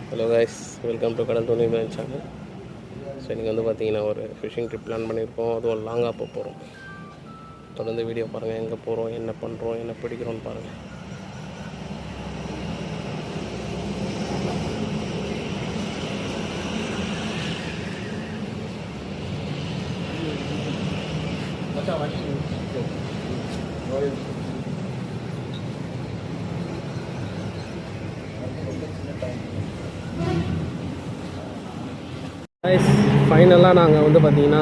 Hello guys, welcome to கடல் Dhoni man channel. So இன்றைக்கி வந்து பார்த்திங்கன்னா ஒரு ஃபிஷிங் ட்ரிப் பிளான் பண்ணியிருக்கோம். அதுவும் லாங்காக போகிறோம். தொடர்ந்து வீடியோ பாருங்கள், எங்கே போகிறோம், என்ன பண்ணுறோம், என்ன பிடிக்கிறோன்னு பாருங்கள். ஃபைனலாக நாங்கள் வந்து பார்த்திங்கன்னா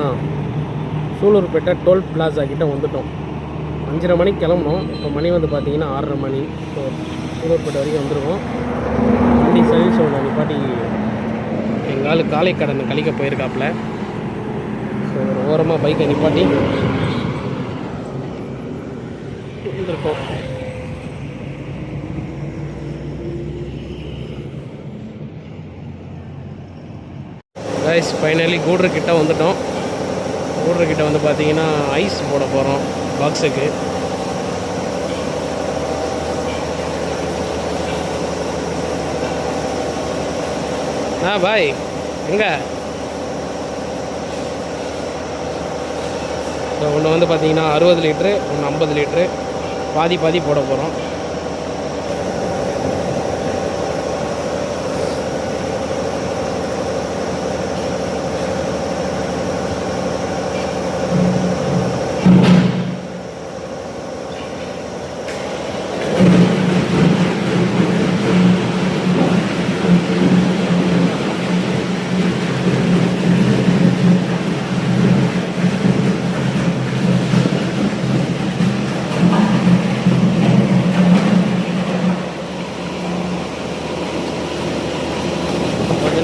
சூலூர்பேட்டை டோல் பிளாஸா கிட்டே வந்துவிட்டோம். 5:30 மணிக்கு கிளம்புனோம். இப்போ மணி வந்து பார்த்திங்கன்னா 6:30 மணி. ஸோ சூலூர்பேட்டை வரைக்கும் வந்துருக்கோம். வண்டி சர்வீஸ் ஒன்று நிப்பாட்டி எங்கால் காலை கடனை கழிக்க போயிருக்காப்புல. ஸோ ஒரு ஓரமாக பைக்கை நிப்பாட்டி வந்துருக்கோம். கைஸ், ஃபைனலி கூடுறக்கிட்ட வந்துட்டோம். கூடுறக்கிட்ட வந்து பார்த்தீங்கன்னா ஐஸ் போட போகிறோம் பாக்ஸுக்கு. பாய் எங்கே ஒன்று வந்து பார்த்தீங்கன்னா 60 லிட்ரு, ஒன்று 50 லிட்ரு, பாதி போட போகிறோம்.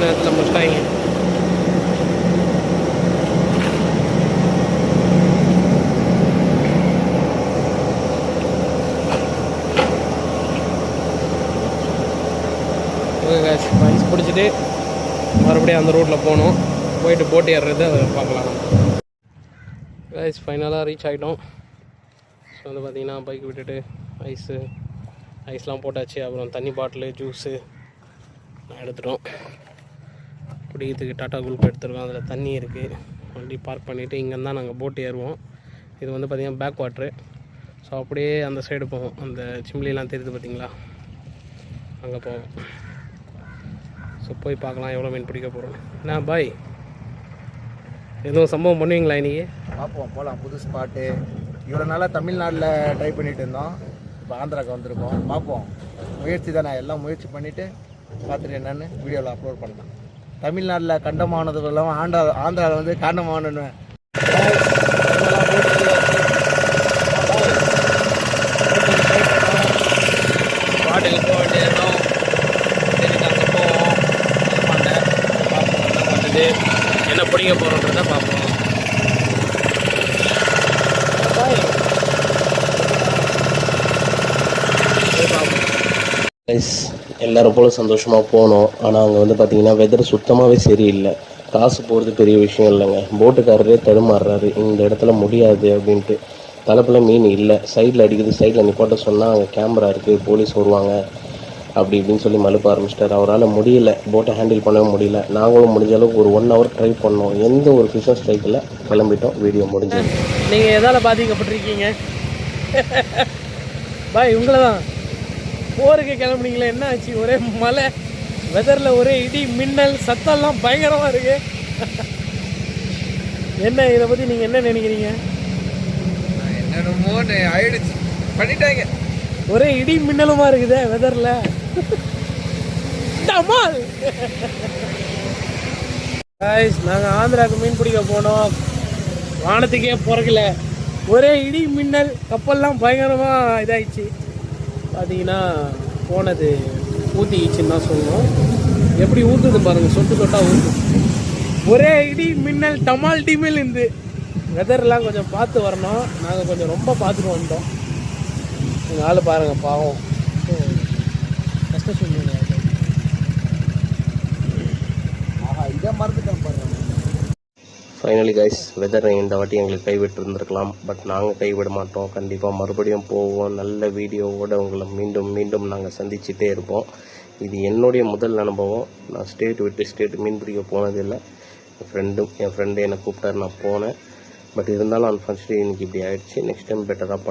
நேரத்தில் முடிச்சிட்டாங்க. ஐஸ் பிடிச்சிட்டு மறுபடியும் அந்த ரோட்டில் போகணும். போயிட்டு போட்டு ஏறுறது அதை பார்க்கலாம். கைஸ், ஃபைனலாக ரீச் ஆகிட்டோம். ஸோ வந்து பார்த்திங்கன்னா பைக் விட்டுட்டு ஐஸ்லாம் போட்டாச்சு. அப்புறம் தண்ணி பாட்டிலு, ஜூஸு எடுத்துட்டோம். குடிக்கிறதுக்கு டாட்டா குல்ப் எடுத்துருக்கோம். அதில் தண்ணி இருக்குது. வண்டி பார்க் பண்ணிவிட்டு இங்கேருந்து தான் நாங்கள் போட்டு ஏறுவோம். இது வந்து பார்த்திங்கன்னா பேக் வாட்ரு. ஸோ அப்படியே அந்த சைடு போவோம். அந்த சிம்லிலாம் தெரியுது பார்த்திங்களா, அங்கே போவோம். ஸோ போய் பார்க்கலாம் எவ்வளோ மீன் பிடிக்க போகிறோம். என்ன பாய், எதுவும் சம்பவம் பண்ணுவீங்களா இன்றைக்கி? பார்ப்போம், போகலாம். புது ஸ்பாட்டு. இவ்வளோ நாளாக தமிழ்நாட்டில் ட்ரை பண்ணிகிட்டு இருந்தோம். இப்போ ஆந்திராவுக்கு வந்திருக்கோம். பார்ப்போம். முயற்சி தானே, எல்லாம் முயற்சி பண்ணிவிட்டு பார்த்துட்டு என்னென்னு வீடியோவில் அப்லோட் பண்ணலாம். தமிழ்நாட்டில் கண்டமானது இல்லாமல் ஆந்திராவில் வந்து காண்டமானு பாட்டுக்கு போக வேண்டியதும் சரிக்கு அங்கே போவோம். பார்த்துட்டு என்ன பிடிக்க போகிறோன்றதை பார்ப்போம். எல்லோரும் போல சந்தோஷமாக போனோம். ஆனால் அங்கே வந்து பார்த்திங்கன்னா வெதர் சுத்தமாகவே சரியில்லை. காசு போகிறது பெரிய விஷயம் இல்லைங்க. போட்டுக்காரரே தடுமாறுறாரு, இந்த இடத்துல முடியாது அப்படின்ட்டு. தலைப்பில் மீன் இல்லை, சைடில் அடிக்குது. சைடில் நிப்பாட்ட சொன்னால் அங்கே கேமரா இருக்குது, போலீஸ் வருவாங்க, அப்படி இப்படின்னு சொல்லி மழுப்ப ஆரம்பிச்சிட்டார். அவரால் முடியல, போட்டை ஹேண்டில் பண்ணவே முடியல. நாங்களும் முடிஞ்ச அளவுக்கு ஒரு 1 ஹவர் ட்ரை பண்ணோம். எந்த ஒரு ஃபிஷிங் ஸ்ட்ரைக்கில் கிளம்பிட்டோம். வீடியோ முடிஞ்சு. நீங்கள் எதால் பாதிக்கப்பட்டிருக்கீங்க பாய்? உங்களை தான் போருக்கு கிளம்புனீங்களே, என்ன ஆச்சு? ஒரே மழை, வெதரில் ஒரே இடி மின்னல், சத்தம்லாம் பயங்கரமாக இருக்கு. என்ன இதை பற்றி நீங்கள் என்ன நினைக்கிறீங்க? என்னமோ ஆயிடுச்சு, பண்ணிட்டாங்க. ஒரே இடி மின்னலுமா இருக்குதே வெதரில். நாங்கள் ஆந்திராவுக்கு மீன் பிடிக்க போனோம். வானத்துக்கே பிறக்கல, ஒரே இடி மின்னல், கப்பல்லாம் பயங்கரமாக இதாகிடுச்சு. பார்த்தீங்கன்னா போனது ஊற்றிக்கிச்சின்னு தான் சொல்லணும். எப்படி ஊற்றுது பாருங்கள், சொட்டு சொட்டாக ஊற்று. ஒரே இடி மின்னல், டமால் டிமில் இருந்து. வெதர்லாம் கொஞ்சம் பார்த்து வரணும். நாங்கள் கொஞ்சம் ரொம்ப பார்த்துட்டு வந்துட்டோம். எங்கள் ஆள் பாருங்கள், பாவம், கஷ்டம் சொல்லுங்க. இதை மறந்துட்டேன் பாருங்க. ஃபைனலி கைஸ், வெதர் இந்த வாட்டி எங்களுக்கு கைவிட்டு இருந்திருக்கலாம். பட் நாங்கள் கைவிட மாட்டோம். கண்டிப்பாக மறுபடியும் போவோம். நல்ல வீடியோவோடு உங்களை மீண்டும் நாங்கள் சந்திச்சுட்டே இருப்போம். இது என்னுடைய முதல் அனுபவம். நான் ஸ்டேட் விட்டு ஸ்டேட் மீன் பிடிக்க போனதில்லை. என் ஃப்ரெண்டு என்னை கூப்பிட்டாரு, நான் போனேன். பட் இருந்தாலும் அன்ஃபார்ச்சுனேட்லி எனக்கு இப்படி ஆயிடுச்சு. நெக்ஸ்ட் டைம் பெட்டராக பண்ணுவேன்.